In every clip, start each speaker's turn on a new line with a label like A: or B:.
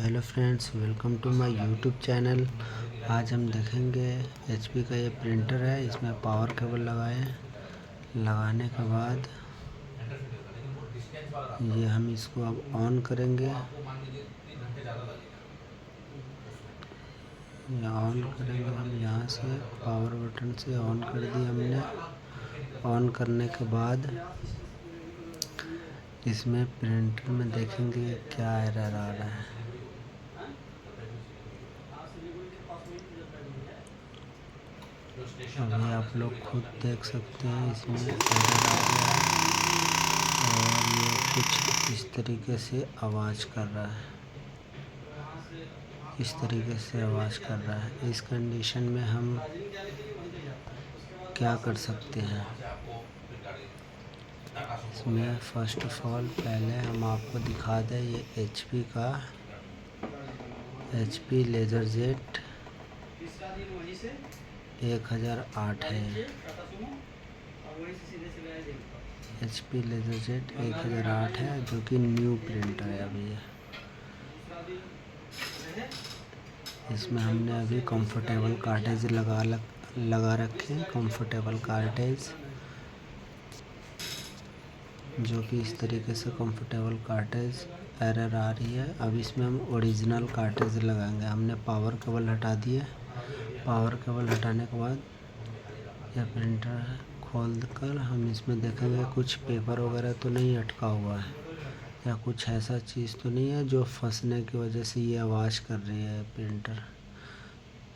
A: Hello friends, welcome to my YouTube channel. आज हम देखेंगे एचपी का ये प्रिंटर है। इसमें पावर केबल लगाने के बाद ये हम इसको अब ऑन करेंगे। ये ऑन करेंगे हम यहाँ से पावर बटन से ऑन कर दिया हमने। ऑन करने के बाद इसमें प्रिंटर में देखेंगे क्या एरर आ रहा है। अभी आप लोग खुद देख सकते हैं, इसमें एरर आ गया है और ये कुछ इस तरीके से आवाज़ कर रहा है। इस तरीके से आवाज़ कर रहा है। इस कंडीशन में हम क्या कर सकते हैं? इसमें फर्स्ट ऑफ ऑल पहले हम आपको दिखा दें, ये एचपी का एचपी लेजरजेट 1008 है। एचपी लेजरजेट 1008 है, जो कि न्यू प्रिंटर है अभी ये। इसमें हमने अभी कंफर्टेबल कार्टेज लगा रखे हैं। कंफर्टेबल कार्टेज, जो कि इस तरीके से कंफर्टेबल कार्टेज एरर आ रही है। अब इसमें हम ओरिजिनल कार्टेज लगाएंगे। हमने पावर केबल हटा दिए। पावर केबल हटाने के बाद यह प्रिंटर खोल कर हम इसमें देखेंगे कुछ पेपर वगैरह तो नहीं अटका हुआ है, या कुछ ऐसा चीज़ तो नहीं है जो फंसने की वजह से ये आवाज़ कर रही है प्रिंटर।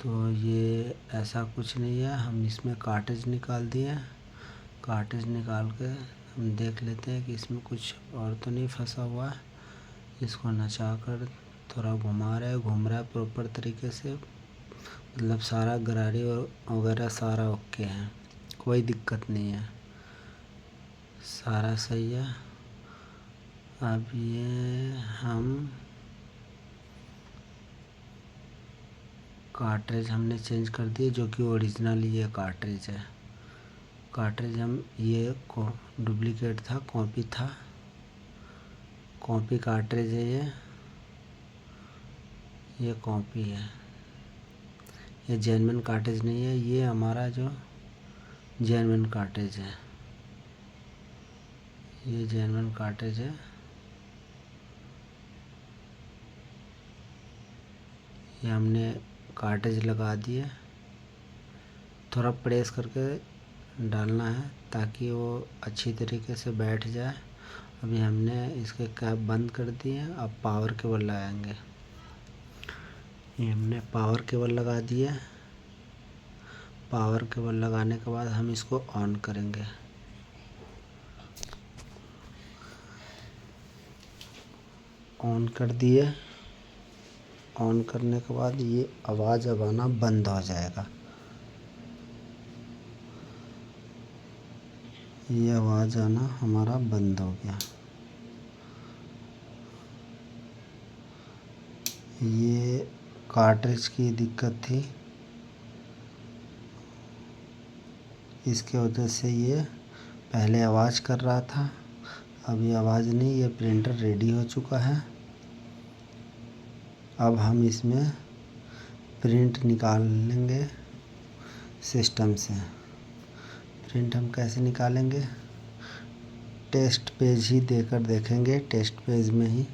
A: तो ये ऐसा कुछ नहीं है। हम इसमें कार्टेज निकाल दिए। कार्टेज निकाल के हम देख लेते हैं कि इसमें कुछ और तो नहीं फंसा हुआ है। इसको नचा कर थोड़ा घुम रहा है प्रॉपर तरीके से। मतलब सारा गरारी वगैरह सारा ओके है, कोई दिक्कत नहीं है, सारा सही है। अब ये हम कार्ट्रिज हमने चेंज कर दिए, जो कि ओरिजिनल ये कार्ट्रिज है। कार्ट्रिज हम ये को डुप्लीकेट था, कॉपी था, कॉपी कार्ट्रिज है ये कॉपी है। ये जेन्युइन कार्ट्रिज नहीं है, ये हमारा जो जेन्युइन कार्ट्रिज है, ये जेन्युइन कार्ट्रिज है। ये हमने कार्ट्रिज लगा दिए। थोड़ा प्रेस करके डालना है ताकि वो अच्छी तरीके से बैठ जाए। अभी हमने इसके कैप बंद कर दिए। अब पावर केबल लगाएंगे। ये हमने पावर केबल लगा दिए। पावर केबल लगाने के बाद हम इसको ऑन करेंगे। ऑन कर दिए। ऑन करने के बाद ये आवाज़ अब आना बंद हो जाएगा। ये आवाज़ आना हमारा बंद हो गया। ये कार्ट्रिज की दिक्कत थी, इसके वजह से ये पहले आवाज़ कर रहा था। अब ये आवाज़ नहीं, ये प्रिंटर रेडी हो चुका है। अब हम इसमें प्रिंट निकाल लेंगे सिस्टम से। प्रिंट हम कैसे निकालेंगे? टेस्ट पेज ही देकर देखेंगे। टेस्ट पेज में ही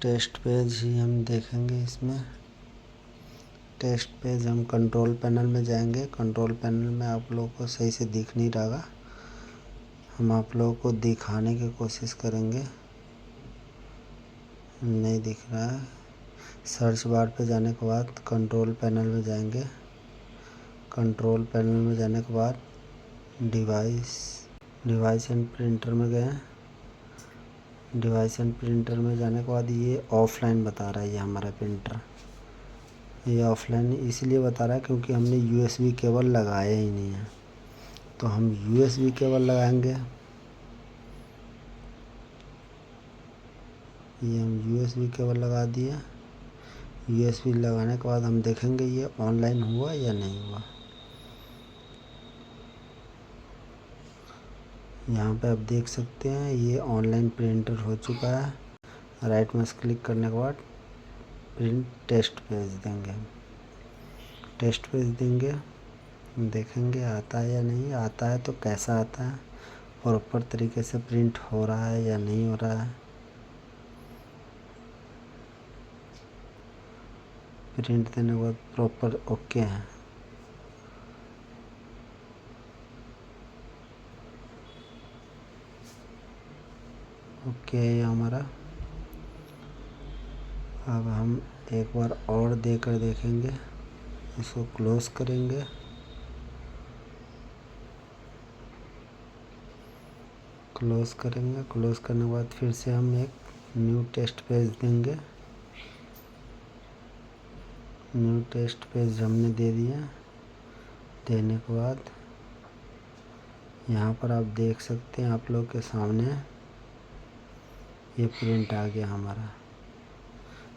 A: टेस्ट पेज ही हम देखेंगे। इसमें टेस्ट पेज हम कंट्रोल पैनल में जाएंगे। कंट्रोल पैनल में आप लोगों को सही से दिख नहीं रहा, हम आप लोगों को दिखाने की कोशिश करेंगे। नहीं दिख रहा है। सर्च बार पे जाने के बाद कंट्रोल पैनल में जाएंगे। कंट्रोल पैनल में जाने के बाद डिवाइस एंड प्रिंटर में गए। डिवाइस एंड प्रिंटर में जाने के बाद ये ऑफलाइन बता रहा है। ये हमारा प्रिंटर ये ऑफलाइन इसलिए बता रहा है क्योंकि हमने यूएसबी केबल लगाया ही नहीं है। तो हम यूएसबी केबल लगाएंगे। ये हम यूएसबी केबल लगा दिए। यूएसबी लगाने के बाद हम देखेंगे ये ऑनलाइन हुआ या नहीं हुआ। यहाँ पे आप देख सकते हैं ये ऑनलाइन प्रिंटर हो चुका है। राइट माउस क्लिक करने के बाद प्रिंट टेस्ट पेज देंगे, टेस्ट पेज देंगे, देखेंगे आता है या नहीं। आता है तो कैसा आता है, प्रॉपर तरीके से प्रिंट हो रहा है या नहीं हो रहा है। प्रिंट देने के बाद प्रॉपर ओके है। ओके है ये हमारा। अब हम एक बार और देकर देखेंगे, इसको क्लोज करेंगे। क्लोज करेंगे, क्लोज करने के बाद फिर से हम एक न्यू टेस्ट पेज देंगे। न्यू टेस्ट पेज हमने दे दिया। देने के बाद यहाँ पर आप देख सकते हैं, आप लोग के सामने ये प्रिंट आ गया हमारा।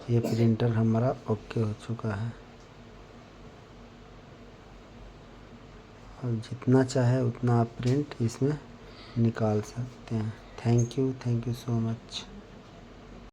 A: ये प्रिंटर हमारा ओके हो चुका है। अब जितना चाहे उतना आप प्रिंट इसमें निकाल सकते हैं। Thank you so much.